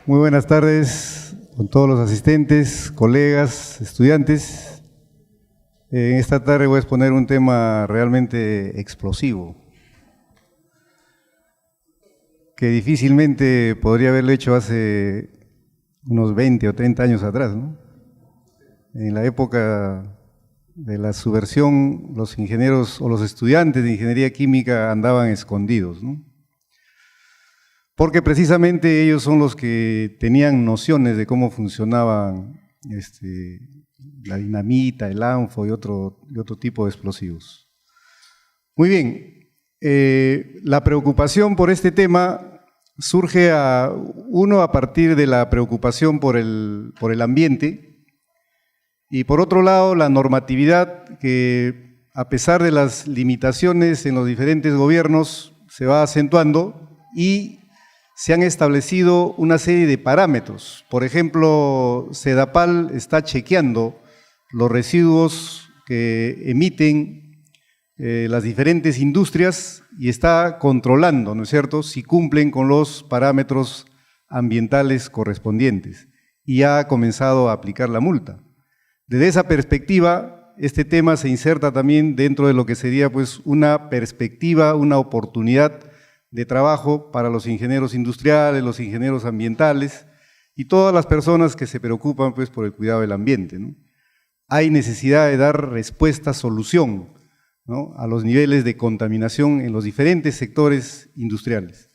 Muy buenas tardes con todos los asistentes, colegas, estudiantes. En esta tarde voy a exponer un tema realmente explosivo, que difícilmente podría haberlo hecho hace unos 20 o 30 años atrás, ¿no? En la época de la subversión, los ingenieros o los estudiantes de ingeniería química andaban escondidos, ¿no? Porque precisamente ellos son los que tenían nociones de cómo funcionaban la dinamita, el anfo y otro tipo de explosivos. Muy bien, la preocupación por este tema surge a partir de la preocupación por el ambiente, y por otro lado la normatividad que, a pesar de las limitaciones en los diferentes gobiernos, se va acentuando y se han establecido una serie de parámetros. Por ejemplo, Sedapal está chequeando los residuos que emiten las diferentes industrias y está controlando, ¿no es cierto?, si cumplen con los parámetros ambientales correspondientes, y ha comenzado a aplicar la multa. Desde esa perspectiva, este tema se inserta también dentro de lo que sería pues una perspectiva, una oportunidad de trabajo para los ingenieros industriales, los ingenieros ambientales y todas las personas que se preocupan pues por el cuidado del ambiente, ¿no? Hay necesidad de dar respuesta, solución, ¿no?, a los niveles de contaminación en los diferentes sectores industriales.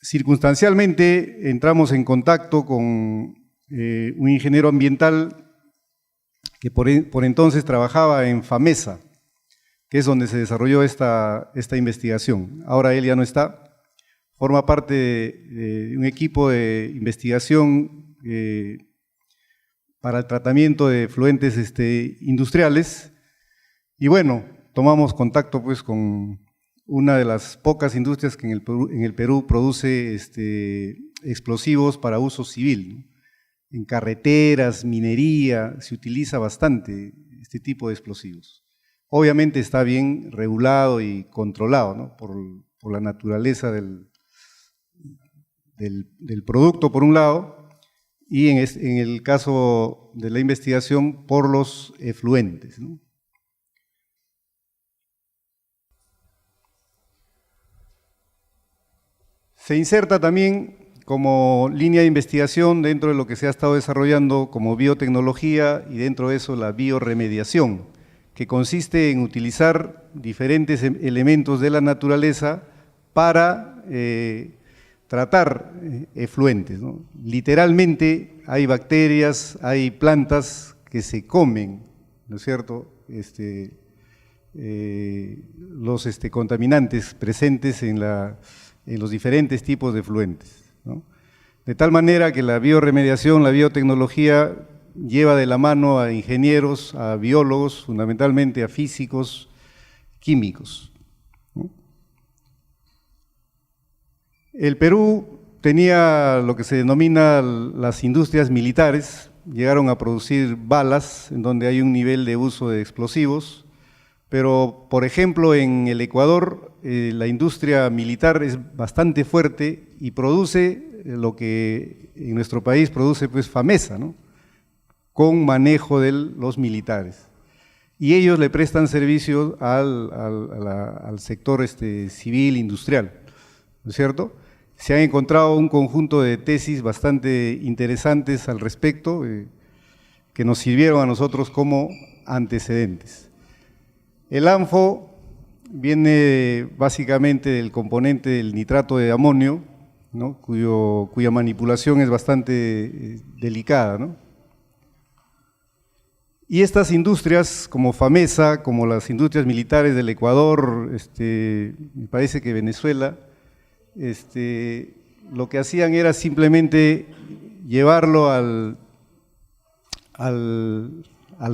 Circunstancialmente entramos en contacto con un ingeniero ambiental que por entonces trabajaba en FAMESA, que es donde se desarrolló esta investigación. Ahora él ya no está, forma parte de un equipo de investigación para el tratamiento de efluentes industriales, y bueno, tomamos contacto pues con una de las pocas industrias que en el Perú produce explosivos para uso civil, ¿no? En carreteras, minería, se utiliza bastante este tipo de explosivos. Obviamente está bien regulado y controlado, ¿no?, por la naturaleza del producto, por un lado, y en el caso de la investigación, por los efluentes, ¿no? Se inserta también como línea de investigación dentro de lo que se ha estado desarrollando como biotecnología, y dentro de eso la bioremediación, que consiste en utilizar diferentes elementos de la naturaleza para tratar efluentes, ¿no? Literalmente hay bacterias, hay plantas que se comen, ¿no es cierto?, los contaminantes presentes en los diferentes tipos de efluentes, ¿no? De tal manera que la bioremediación, la biotecnología, lleva de la mano a ingenieros, a biólogos, fundamentalmente a físicos, químicos, ¿no? El Perú tenía lo que se denomina las industrias militares. Llegaron a producir balas, en donde hay un nivel de uso de explosivos, pero por ejemplo en el Ecuador la industria militar es bastante fuerte y produce lo que en nuestro país produce pues FAMESA, ¿no?, con manejo de los militares, y ellos le prestan servicio al sector civil industrial, ¿no es cierto? Se han encontrado un conjunto de tesis bastante interesantes al respecto, que nos sirvieron a nosotros como antecedentes. El ANFO viene básicamente del componente del nitrato de amonio, ¿no?, cuya manipulación es bastante delicada, ¿no? Y estas industrias como FAMESA, como las industrias militares del Ecuador, me parece que Venezuela, lo que hacían era simplemente llevarlo al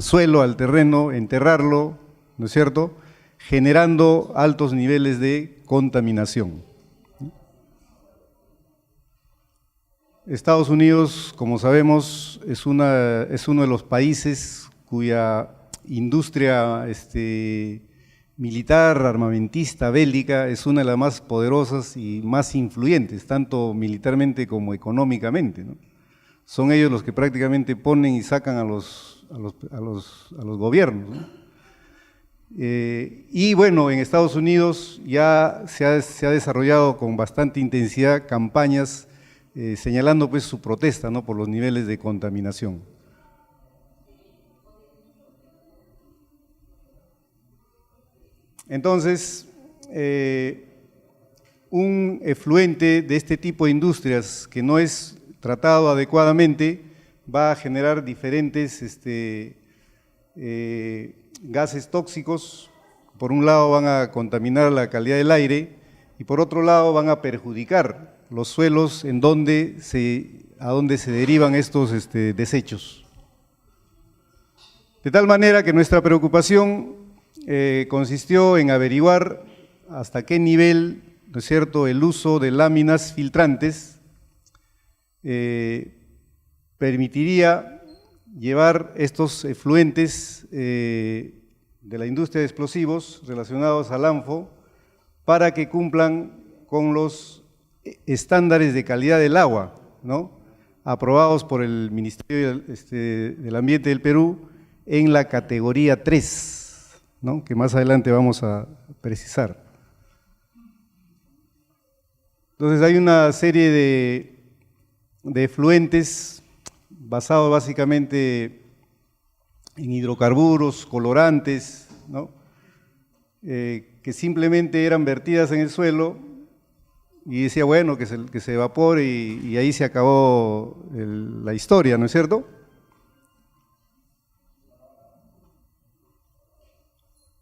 suelo, al terreno, enterrarlo, ¿no es cierto?, generando altos niveles de contaminación. Estados Unidos, como sabemos, es uno de los países cuya industria militar, armamentista, bélica, es una de las más poderosas y más influyentes, tanto militarmente como económicamente, ¿no? Son ellos los que prácticamente ponen y sacan a los gobiernos, ¿no? Y bueno, en Estados Unidos ya se ha desarrollado con bastante intensidad campañas señalando pues su protesta, ¿no?, por los niveles de contaminación. Entonces, un efluente de este tipo de industrias que no es tratado adecuadamente va a generar diferentes gases tóxicos. Por un lado van a contaminar la calidad del aire y por otro lado van a perjudicar los suelos a donde se derivan estos desechos. De tal manera que nuestra preocupación consistió en averiguar hasta qué nivel, ¿no es cierto?, el uso de láminas filtrantes permitiría llevar estos efluentes de la industria de explosivos relacionados al ANFO para que cumplan con los estándares de calidad del agua, ¿no?, aprobados por el Ministerio del Ambiente del Perú en la categoría 3, ¿no?, que más adelante vamos a precisar. Entonces hay una serie de efluentes basados básicamente en hidrocarburos, colorantes, ¿no?, que simplemente eran vertidas en el suelo y decía, bueno, que se evapore y ahí se acabó la historia, ¿no es cierto?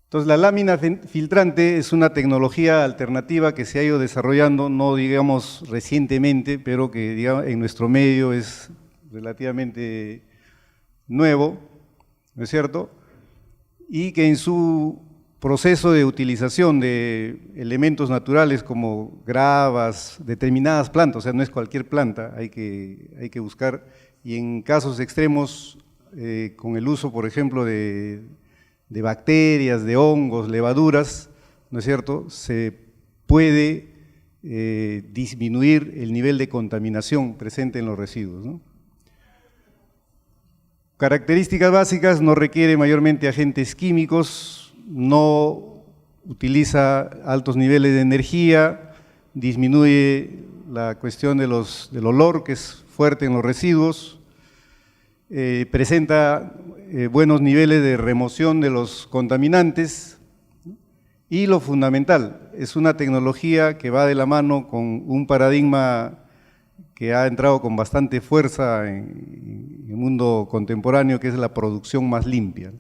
Entonces, la lámina filtrante es una tecnología alternativa que se ha ido desarrollando, no digamos recientemente, pero que digamos, en nuestro medio es relativamente nuevo, ¿no es cierto? Y que en su proceso de utilización de elementos naturales como gravas, determinadas plantas, o sea, no es cualquier planta, hay que buscar, y en casos extremos, con el uso, por ejemplo, de bacterias, de hongos, levaduras, ¿no es cierto?, se puede disminuir el nivel de contaminación presente en los residuos, ¿no? Características básicas: no requiere mayormente agentes químicos, no utiliza altos niveles de energía, disminuye la cuestión del olor, que es fuerte en los residuos, presenta buenos niveles de remoción de los contaminantes y lo fundamental, es una tecnología que va de la mano con un paradigma que ha entrado con bastante fuerza en el mundo contemporáneo, que es la producción más limpia.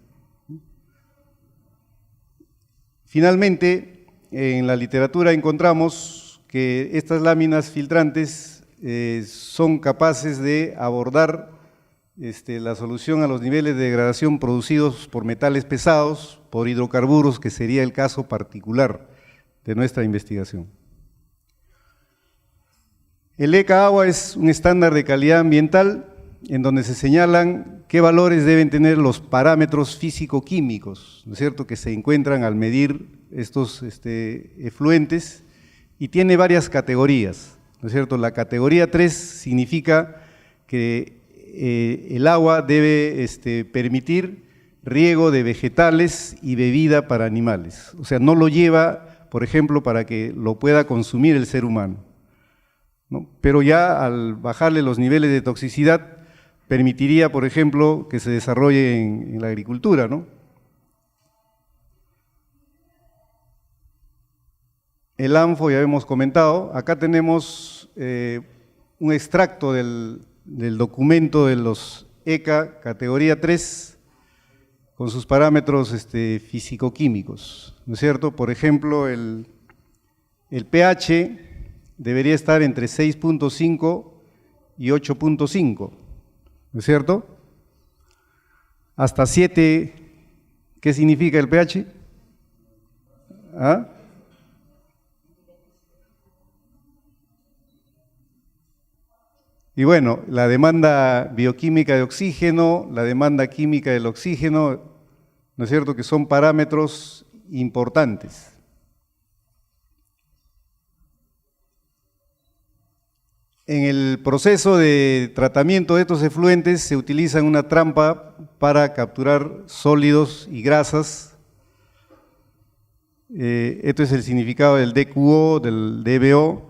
Finalmente, en la literatura encontramos que estas láminas filtrantes son capaces de abordar la solución a los niveles de degradación producidos por metales pesados, por hidrocarburos, que sería el caso particular de nuestra investigación. El ECA Agua es un estándar de calidad ambiental en donde se señalan qué valores deben tener los parámetros físico-químicos, ¿no es cierto?, que se encuentran al medir estos efluentes, y tiene varias categorías, ¿no es cierto? La categoría 3 significa que el agua debe permitir riego de vegetales y bebida para animales, o sea, no lo lleva, por ejemplo, para que lo pueda consumir el ser humano, ¿no? Pero ya al bajarle los niveles de toxicidad, permitiría, por ejemplo, que se desarrolle en la agricultura, ¿no? El ANFO ya hemos comentado. Acá tenemos un extracto del documento de los ECA categoría 3 con sus parámetros físico-químicos, ¿no es cierto? Por ejemplo, el pH debería estar entre 6.5 y 8.5, ¿no es cierto? Hasta 7, ¿qué significa el pH? ¿Ah? Y bueno, la demanda bioquímica de oxígeno, la demanda química del oxígeno, ¿no es cierto?, que son parámetros importantes. En el proceso de tratamiento de estos efluentes se utiliza una trampa para capturar sólidos y grasas. Esto es el significado del DQO, del DBO.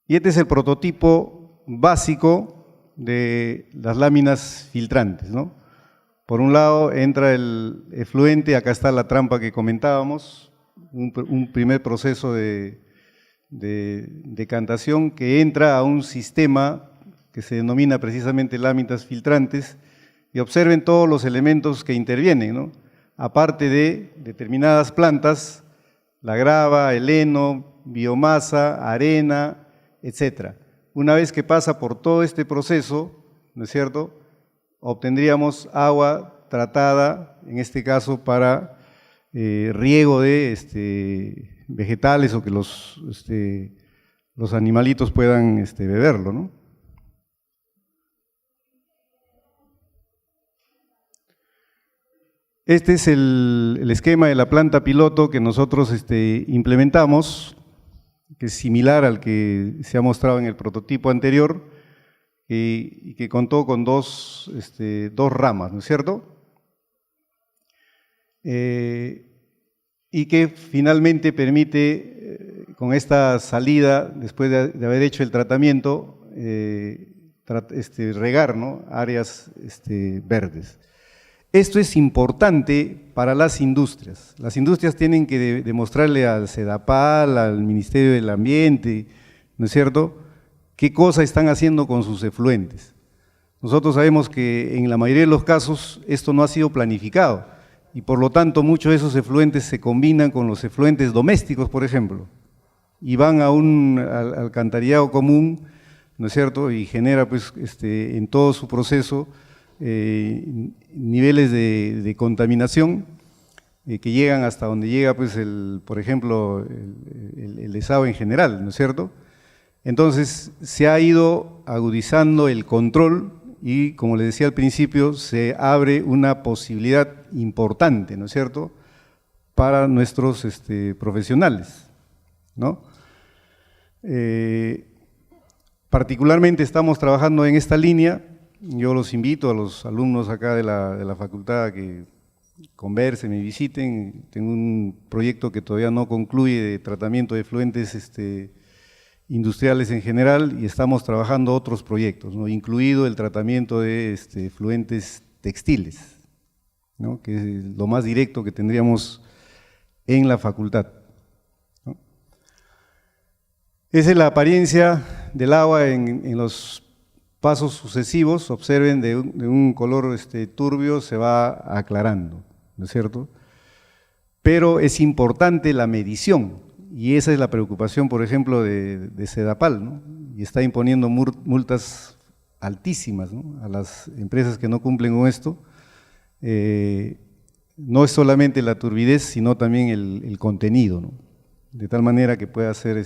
Y este es el prototipo básico de las láminas filtrantes, ¿no? Por un lado entra el efluente, acá está la trampa que comentábamos, un primer proceso de decantación que entra a un sistema que se denomina precisamente láminas filtrantes, y observen todos los elementos que intervienen, ¿no? Aparte de determinadas plantas, la grava, el heno, biomasa, arena, etc. Una vez que pasa por todo este proceso, ¿no es cierto?, obtendríamos agua tratada, en este caso para riego de vegetales o que los animalitos puedan beberlo, ¿no? Este es el esquema de la planta piloto que nosotros implementamos, que es similar al que se ha mostrado en el prototipo anterior, y que contó con dos ramas, ¿no es cierto? Y que finalmente permite, con esta salida, después de haber hecho el tratamiento, regar, ¿no?, áreas verdes. Esto es importante para las industrias. Las industrias tienen que demostrarle al SEDAPAL, al Ministerio del Ambiente, ¿no es cierto?, qué cosa están haciendo con sus efluentes. Nosotros sabemos que en la mayoría de los casos esto no ha sido planificado y por lo tanto muchos de esos efluentes se combinan con los efluentes domésticos, por ejemplo, y van a un alcantarillado común, ¿no es cierto?, y genera pues en todo su proceso niveles de contaminación que llegan hasta donde llega pues por ejemplo el desagüe en general, ¿no es cierto? Entonces se ha ido agudizando el control y, como les decía al principio, se abre una posibilidad importante, ¿no es cierto?, para nuestros profesionales, ¿no? Particularmente estamos trabajando en esta línea. Yo los invito a los alumnos acá de la facultad a que conversen, me visiten. Tengo un proyecto que todavía no concluye de tratamiento de efluentes industriales en general, y estamos trabajando otros proyectos, ¿no?, incluido el tratamiento de efluentes textiles, ¿no?, que es lo más directo que tendríamos en la facultad, ¿no? Esa es la apariencia del agua en los pasos sucesivos. Observen, de un color turbio se va aclarando, ¿no es cierto? Pero es importante la medición. Y esa es la preocupación, por ejemplo, de SEDAPAL, ¿no?, y está imponiendo multas altísimas, ¿no?, a las empresas que no cumplen con esto. No es solamente la turbidez, sino también el contenido, ¿no?, de tal manera que pueda ser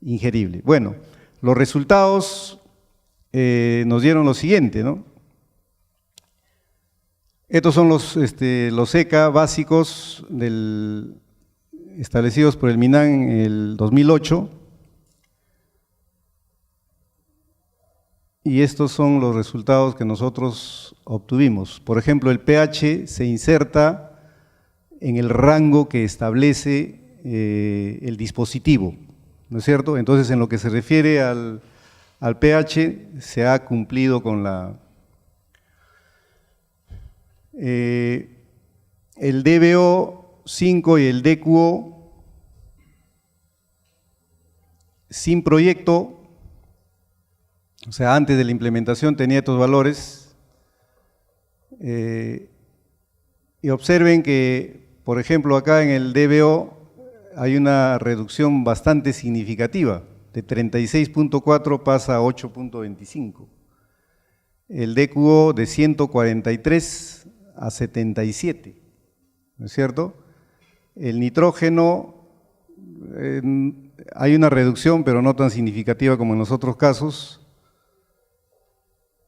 ingerible. Bueno, los resultados nos dieron lo siguiente, ¿no? Estos son los ECA básicos establecidos por el MINAN en el 2008, y estos son los resultados que nosotros obtuvimos. Por ejemplo, el pH se inserta en el rango que establece el dispositivo, ¿no es cierto? Entonces, en lo que se refiere al pH, se ha cumplido con el DBO5 y el DQO sin proyecto, o sea, antes de la implementación tenía estos valores, y observen que, por ejemplo, acá en el DBO hay una reducción bastante significativa, de 36.4 pasa a 8.25, el DQO de 143 a 77, ¿no es cierto? El nitrógeno, hay una reducción, pero no tan significativa como en los otros casos.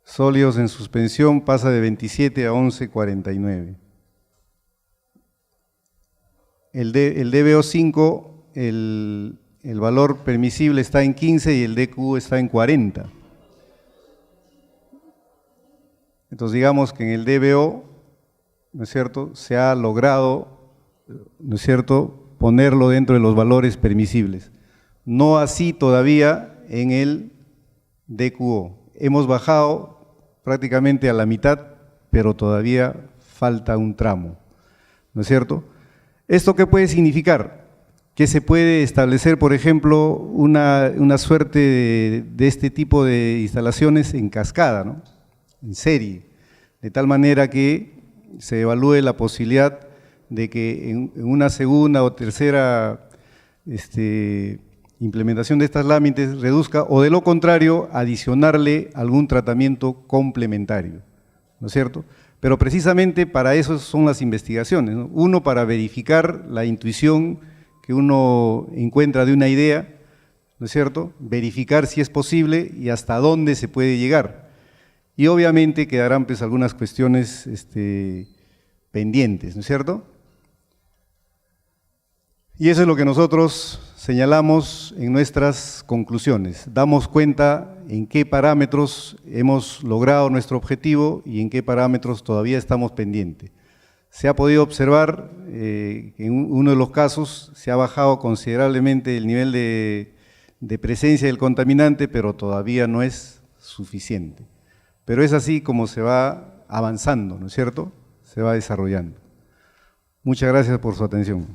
Sólidos en suspensión pasa de 27 a 11.49. el DBO5, el valor permisible está en 15 y el DQ está en 40. Entonces digamos que en el DBO, ¿no es cierto?, se ha logrado, ¿no es cierto?, ponerlo dentro de los valores permisibles. No así todavía en el DQO. Hemos bajado prácticamente a la mitad, pero todavía falta un tramo, ¿no es cierto? ¿Esto qué puede significar? Que se puede establecer, por ejemplo, una suerte de este tipo de instalaciones en cascada, ¿no?, en serie, de tal manera que se evalúe la posibilidad de que en una segunda o tercera implementación de estas láminas reduzca, o de lo contrario, adicionarle algún tratamiento complementario, ¿no es cierto? Pero precisamente para eso son las investigaciones, ¿no? Uno, para verificar la intuición que uno encuentra de una idea, ¿no es cierto?, verificar si es posible y hasta dónde se puede llegar. Y obviamente quedarán pues algunas cuestiones pendientes, ¿no es cierto? Y eso es lo que nosotros señalamos en nuestras conclusiones. Damos cuenta en qué parámetros hemos logrado nuestro objetivo y en qué parámetros todavía estamos pendientes. Se ha podido observar que en uno de los casos se ha bajado considerablemente el nivel de presencia del contaminante, pero todavía no es suficiente. Pero es así como se va avanzando, ¿no es cierto?, se va desarrollando. Muchas gracias por su atención.